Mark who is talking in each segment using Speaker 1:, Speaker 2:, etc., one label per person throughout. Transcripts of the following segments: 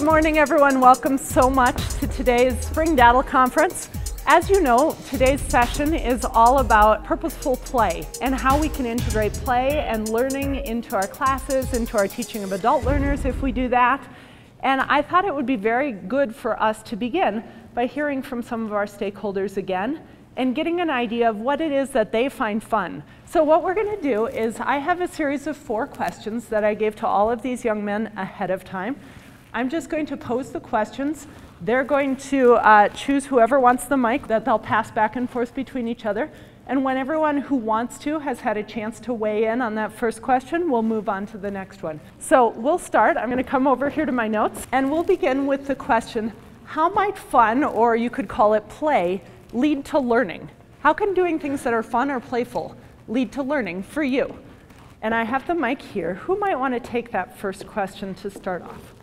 Speaker 1: Good morning, everyone. Welcome so much to today's Spring DATLL Conference. As you know, today's session is all about purposeful play and how we can integrate play and learning into our classes, into our teaching of adult learners if we do that. And I thought it would be very good for us to begin by hearing from some of our stakeholders again and getting an idea of what it is that they find fun. So what we're going to do is I have a series of 4 questions that I gave to all of these young men ahead of time. I'm just going to pose the questions. They're going to choose whoever wants the mic that they'll pass back and forth between each other. And when everyone who wants to has had a chance to weigh in on that first question, we'll move on to the next one. So we'll start. I'm going to come over here to my notes, and we'll begin with the question, how might fun, or you could call it play, lead to learning? How can doing things that are fun or playful lead to learning for you? And I have the mic here. Who might want to take that first question to start off?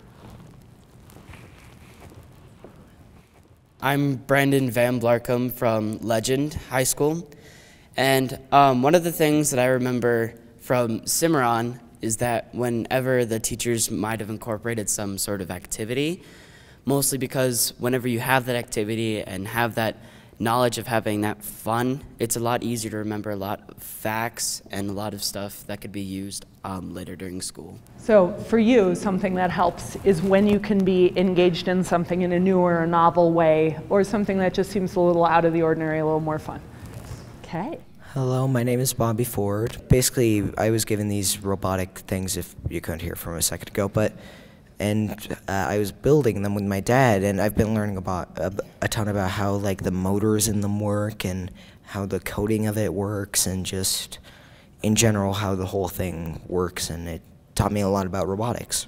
Speaker 2: I'm Brandon Van Blarcom from Legend High School, and one of the things that I remember from Cimarron is that whenever the teachers might have incorporated some sort of activity, mostly because whenever you have that activity and have that knowledge of having that fun, it's a lot easier to remember a lot of facts and a lot of stuff that could be used later during school.
Speaker 1: So for you, something that helps is when you can be engaged in something in a new or a novel way, or something that just seems a little out of the ordinary, a little more fun. Okay.
Speaker 3: Hello, my name is Bobby Ford. Basically, I was given these robotic things, if you couldn't hear from a second ago, and I was building them with my dad, and I've been learning about a ton about how like the motors in them work and how the coding of it works, and just in general how the whole thing works, and it taught me a lot about robotics.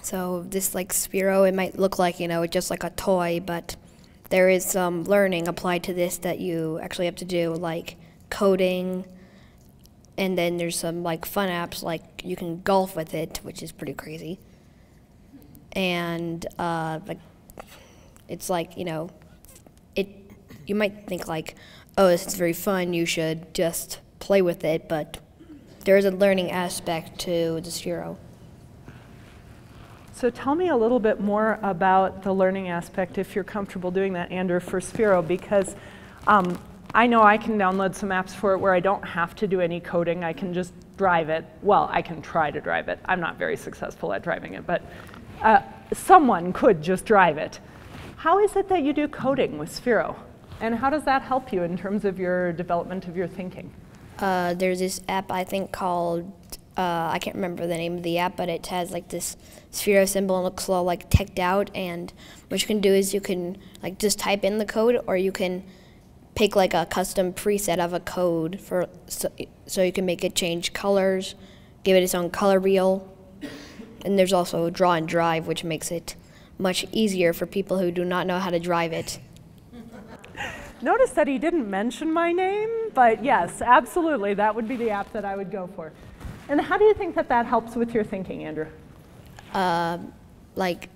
Speaker 4: So this like Sphero, it might look like, you know, just like a toy, but there is some learning applied to this that you actually have to do, like coding, and then there's some like fun apps, like you can golf with it, which is pretty crazy. And like, it's like, you know, you might think like, oh, this is very fun, you should just play with it, but there is a learning aspect to the Sphero.
Speaker 1: So tell me a little bit more about the learning aspect, if you're comfortable doing that, Andrew, for Sphero, because I know I can download some apps for it where I don't have to do any coding. I can just drive it. Well, I can try to drive it. I'm not very successful at driving it, but someone could just drive it. How is it that you do coding with Sphero? And how does that help you in terms of your development of your thinking?
Speaker 4: There's this app I think called, I can't remember the name of the app, but it has like this Sphero symbol and looks all like teched out, and what you can do is you can like just type in the code, or you can pick like a custom preset of a code for so you can make it change colors, give it its own color wheel. And there's also draw and drive, which makes it much easier for people who do not know how to drive it.
Speaker 1: Notice that he didn't mention my name, but yes, absolutely, that would be the app that I would go for. And how do you think that that helps with your thinking, Andrew?
Speaker 4: Like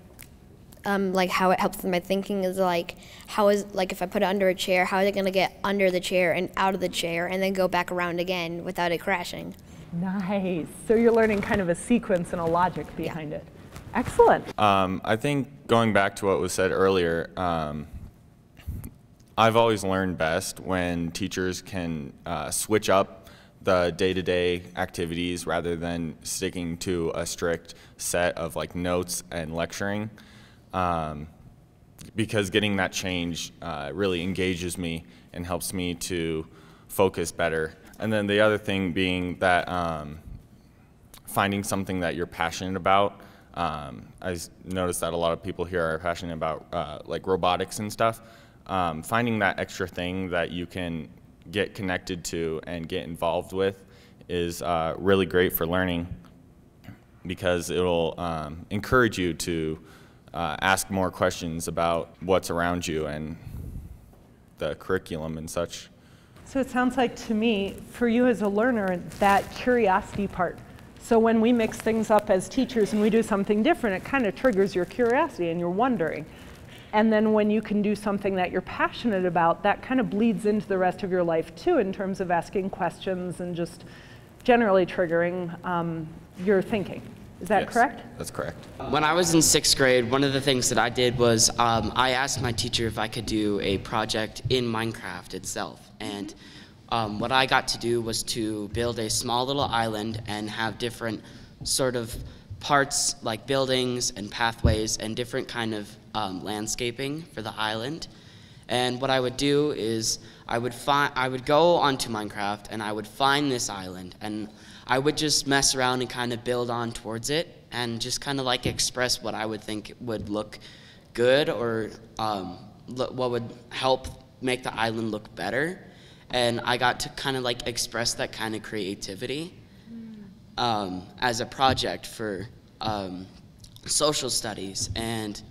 Speaker 4: how it helps with my thinking is like, if I put it under a chair, how is it going to get under the chair and out of the chair and then go back around again without it crashing?
Speaker 1: Nice. So you're learning kind of a sequence and a logic behind it. Excellent.
Speaker 5: I think going back to what was said earlier, I've always learned best when teachers can switch up the day-to-day activities rather than sticking to a strict set of like notes and lecturing, because getting that change really engages me and helps me to focus better. And then the other thing being that finding something that you're passionate about. I noticed that a lot of people here are passionate about like robotics and stuff. Finding that extra thing that you can get connected to and get involved with is really great for learning, because it'll encourage you to ask more questions about what's around you and the curriculum and such.
Speaker 1: So it sounds like to me, for you as a learner, that curiosity part. So when we mix things up as teachers and we do something different, it kind of triggers your curiosity and you're wondering. And then when you can do something that you're passionate about, that kind of bleeds into the rest of your life too, in terms of asking questions and just generally triggering your thinking. Is that
Speaker 5: Yes,
Speaker 1: correct?
Speaker 5: That's correct.
Speaker 2: When I was in 6th grade, one of the things that I did was I asked my teacher if I could do a project in Minecraft itself. And what I got to do was to build a small little island and have different sort of parts like buildings and pathways and different kind of landscaping for the island. And what I would do is I would go onto Minecraft and I would find this island and I would just mess around and kind of build on towards it and just kind of like express what I would think would look good or what would help make the island look better. And I got to kind of like express that kind of creativity as a project for social studies. And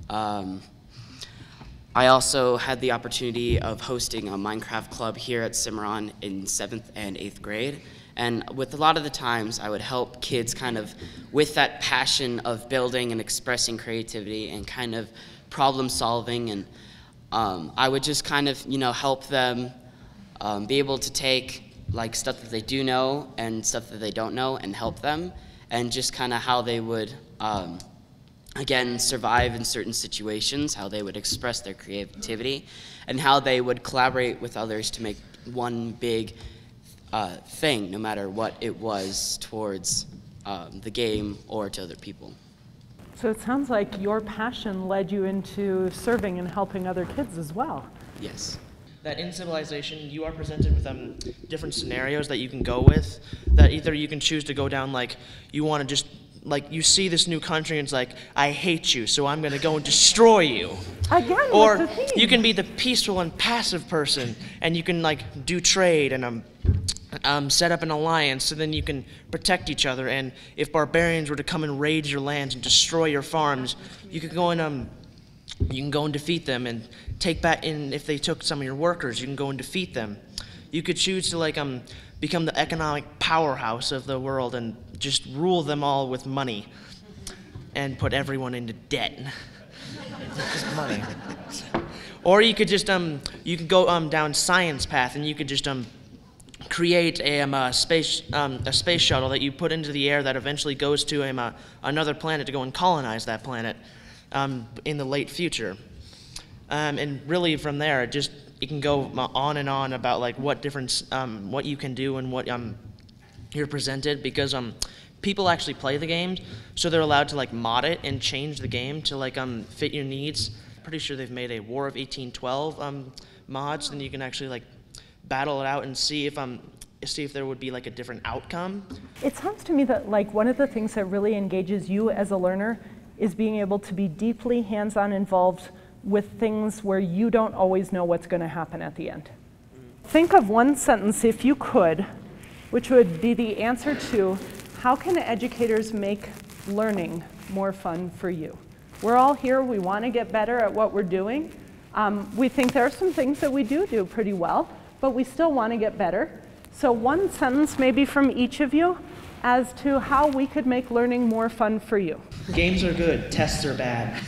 Speaker 2: I also had the opportunity of hosting a Minecraft club here at Cimarron in 7th and 8th grade. And with a lot of the times, I would help kids kind of with that passion of building and expressing creativity and kind of problem solving. And I would just kind of, help them be able to take like stuff that they do know and stuff that they don't know and help them, and just kind of how they would, again, survive in certain situations, how they would express their creativity, and how they would collaborate with others to make one big thing, no matter what it was towards the game or to other people.
Speaker 1: So it sounds like your passion led you into serving and helping other kids as well.
Speaker 2: Yes.
Speaker 6: That in Civilization, you are presented with different scenarios that you can go with, that either you can choose to go down like you want to just, like you see this new country and it's like, I hate you, so I'm going to go and destroy you.
Speaker 1: Again,
Speaker 6: or
Speaker 1: what's the theme?
Speaker 6: you can be the peaceful and passive person, and you can like do trade and set up an alliance, so then you can protect each other. And if barbarians were to come and raid your lands and destroy your farms, you could go and you can go and defeat them and take back in. If they took some of your workers, you can go and defeat them. You could choose to like become the economic powerhouse of the world and just rule them all with money and put everyone into debt.
Speaker 3: Just money.
Speaker 6: Or you could just you could go down science path, and you could just create a space shuttle that you put into the air that eventually goes to another planet to go and colonize that planet in the late future. And really from there, it can go on and on about like what you can do and what you're presented, because people actually play the games, so they're allowed to like mod it and change the game to like fit your needs. Pretty sure they've made a War of 1812 mods, and you can actually like battle it out and see if there would be like a different outcome.
Speaker 1: It sounds to me that like one of the things that really engages you as a learner is being able to be deeply hands-on involved with things where you don't always know what's going to happen at the end. Think of one sentence, if you could, which would be the answer to how can educators make learning more fun for you? We're all here, we want to get better at what we're doing. We think there are some things that we do pretty well, but we still want to get better. So one sentence maybe from each of you as to how we could make learning more fun for you.
Speaker 6: Games are good, tests are bad.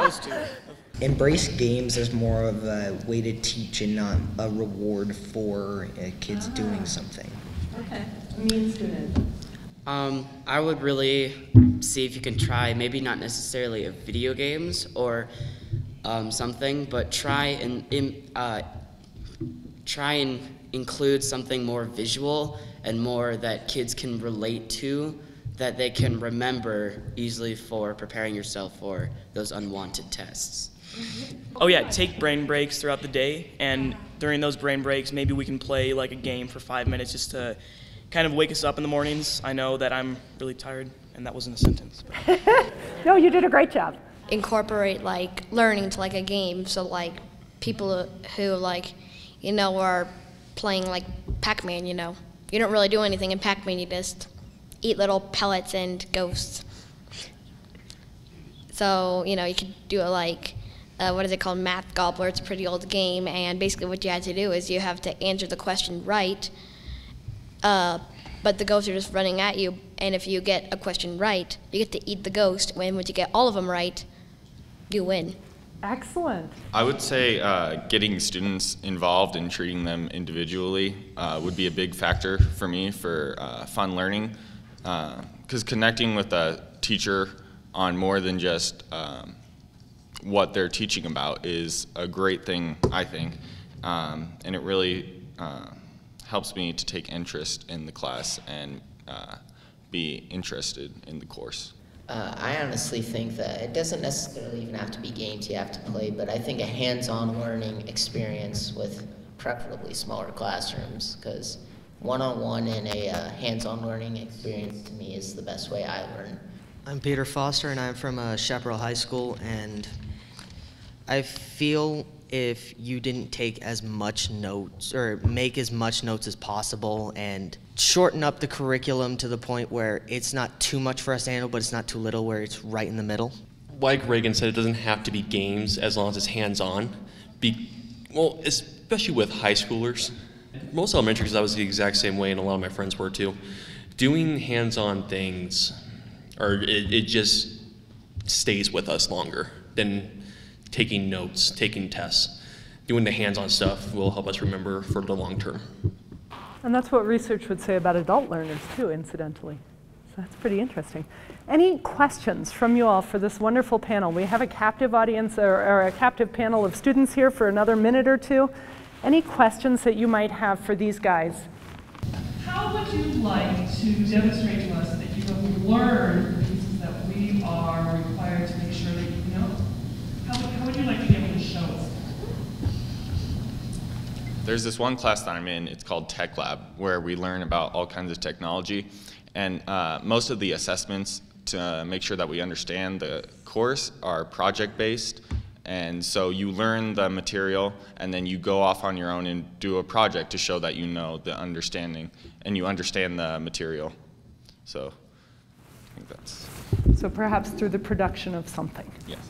Speaker 6: Those two.
Speaker 3: Embrace games as more of a way to teach and not a reward for kids doing something.
Speaker 1: Okay, mean student.
Speaker 2: I would really see if you can try, maybe not necessarily a video games or something, but try and include something more visual and more that kids can relate to, that they can remember easily for preparing yourself for those unwanted tests.
Speaker 7: Oh yeah, take brain breaks throughout the day, and during those brain breaks, maybe we can play like a game for 5 minutes just to kind of wake us up in the mornings. I know that I'm really tired, and that wasn't a sentence.
Speaker 1: No, you did a great job.
Speaker 4: Incorporate like learning to like a game, so like people who like are playing like Pac-Man, you don't really do anything in Pac-Man, you just eat little pellets and ghosts. So you could do it like what is it called, Math Gobbler. It's a pretty old game, and basically what you had to do is you have to answer the question right, but the ghosts are just running at you, and if you get a question right, you get to eat the ghost. When once you get all of them right, you win.
Speaker 1: Excellent.
Speaker 5: I would say getting students involved and treating them individually would be a big factor for me for fun learning. because connecting with a teacher on more than just what they're teaching about is a great thing, I think, and it really helps me to take interest in the class and be interested in the course.
Speaker 8: I honestly think that it doesn't necessarily even have to be games you have to play, but I think a hands-on learning experience with preferably smaller classrooms, because one-on-one and a hands-on learning experience to me is the best way I learn.
Speaker 9: I'm Peter Foster, and I'm from Chaparral High School, and I feel if you didn't take as much notes or make as much notes as possible and shorten up the curriculum to the point where it's not too much for us to handle, but it's not too little where it's right in the middle.
Speaker 10: Like Reagan said, it doesn't have to be games as long as it's hands-on. Well, especially with high schoolers. Most elementary, because I was the exact same way, and a lot of my friends were too. Doing hands-on things, it just stays with us longer than taking notes, taking tests. Doing the hands-on stuff will help us remember for the long term.
Speaker 1: And that's what research would say about adult learners too, incidentally. So that's pretty interesting. Any questions from you all for this wonderful panel? We have a captive audience or a captive panel of students here for another minute or two. Any questions that you might have for these guys?
Speaker 11: How would you like to demonstrate to us that you have learned the pieces that we are required to make sure that you know? How would you like to be able to show us?
Speaker 5: There's this one class that I'm in, it's called Tech Lab, where we learn about all kinds of technology. And most of the assessments to make sure that we understand the course are project-based. And so you learn the material, and then you go off on your own and do a project to show that you know the understanding, and you understand the material. So I think that's...
Speaker 1: So perhaps through the production of something.
Speaker 5: Yes.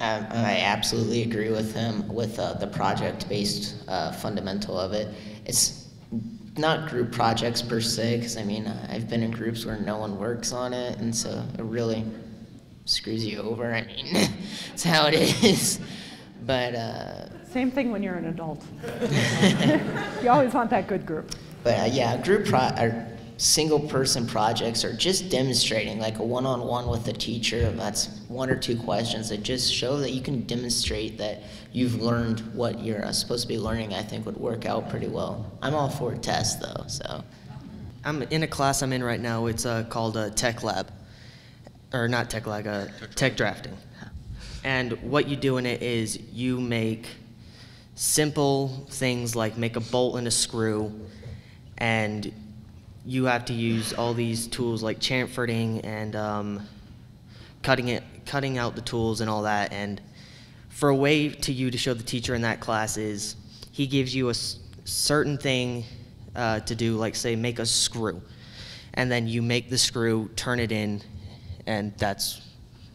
Speaker 8: I absolutely agree with him with the project-based fundamental of it. It's not group projects per se, because I mean, I've been in groups where no one works on it, and so it really screws you over. I mean, it's how it is. But
Speaker 1: same thing when you're an adult. You always want that good group.
Speaker 8: But yeah, single-person projects are just demonstrating, like a one-on-one with a teacher. That's 1 or 2 questions that just show that you can demonstrate that you've learned what you're supposed to be learning. I think would work out pretty well. I'm all for a test, though. So
Speaker 9: I'm in a class I'm in right now. It's called Tech Lab, or not Tech Lab, Tech Drafting. And what you do in it is you make simple things like make a bolt and a screw, and you have to use all these tools like chamfering and cutting out the tools and all that. And for a way to you to show the teacher in that class is he gives you a certain thing to do, like say make a screw, and then you make the screw, turn it in, and that's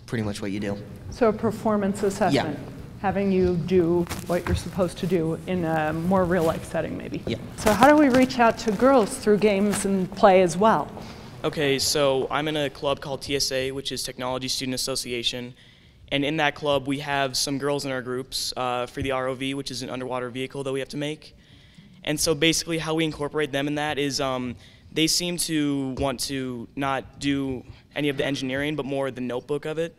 Speaker 9: pretty much what you do.
Speaker 1: So a performance assessment.
Speaker 9: Yeah.
Speaker 1: Having you do what you're supposed to do in a more real-life setting, maybe.
Speaker 9: Yeah.
Speaker 1: So how do we reach out to girls through games and play as well?
Speaker 7: Okay, so I'm in a club called TSA, which is Technology Student Association. And in that club, we have some girls in our groups for the ROV, which is an underwater vehicle that we have to make. And so basically how we incorporate them in that is they seem to want to not do any of the engineering, but more the notebook of it.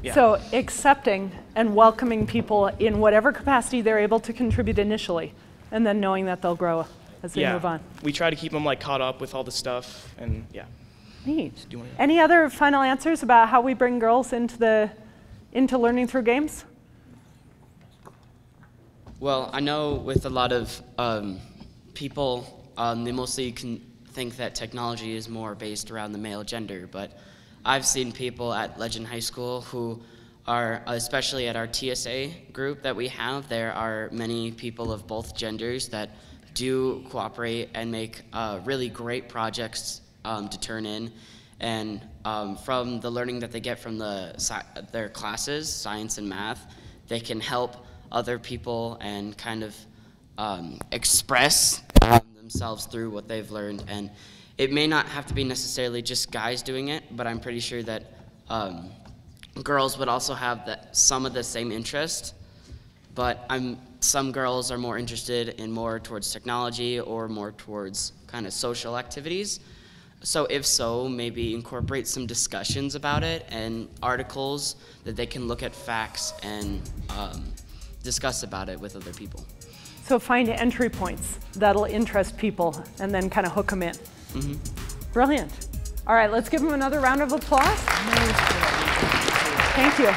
Speaker 7: Yeah.
Speaker 1: So accepting and welcoming people in whatever capacity they're able to contribute initially, and then knowing that they'll grow as they move on.
Speaker 7: We try to keep them like caught up with all the stuff, and yeah.
Speaker 1: Neat. Any other final answers about how we bring girls into learning through games?
Speaker 2: Well, I know with a lot of people, they mostly can think that technology is more based around the male gender, but I've seen people at Legend High School who are, especially at our TSA group that we have, there are many people of both genders that do cooperate and make really great projects to turn in. And from the learning that they get from their classes, science and math, they can help other people and kind of express themselves through what they've learned. And it may not have to be necessarily just guys doing it, but I'm pretty sure that girls would also have some of the same interest. But some girls are more interested in more towards technology or more towards kind of social activities. So if so, maybe incorporate some discussions about it and articles that they can look at facts and discuss about it with other people.
Speaker 1: So find entry points that'll interest people and then kind of hook them in. Brilliant. All right, let's give them another round of applause. Thank you.